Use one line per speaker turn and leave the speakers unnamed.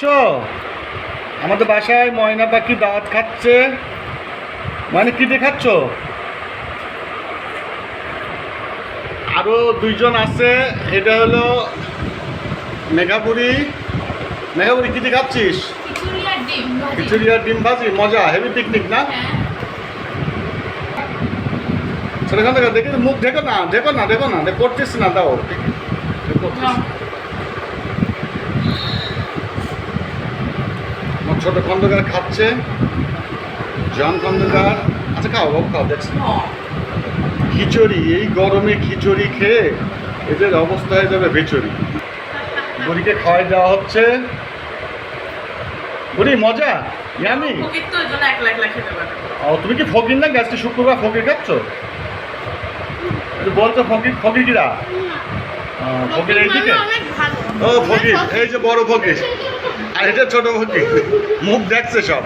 চো আমাদের বাসায় ময়না পাখি দাওয়াত খাচ্ছে। মানে কি দেখাচ্ছ? আরো দুইজন আছে। এটা হলো মেঘাপুরি। মেঘাপুরি কি দেখাচ্ছিস? খিচুড়ি আর ডিম ভাজি। মজা, হেভি পিকনিক না? সেখান থেকে দেখে মুখ দেখো না, দেখো না, দেখো না, করছিস না, দাও ছোট খন্দকার খাচ্ছে, জন খন্দকার। আচ্ছা খাও বাবু, খাও, দেখছি খিচুড়ি। এই গরমে খিচুড়ি খেয়ে এদের অবস্থা হয়ে যাবে বেচুরি। বুড়িকে খাওয়াই দেওয়া হচ্ছে। বুড়ি মজা, ইয়ামি। ও তুমি কি ফকির না? আজকে শুক্রবার ফকির খাচ্ছ? বলতো ফকির, ফকির কিরা? ফকির এইদিকে। ও ফকির, এই যে বড় ফকির, আর এটা ছোট ফকির। মুখ দেখছে সব।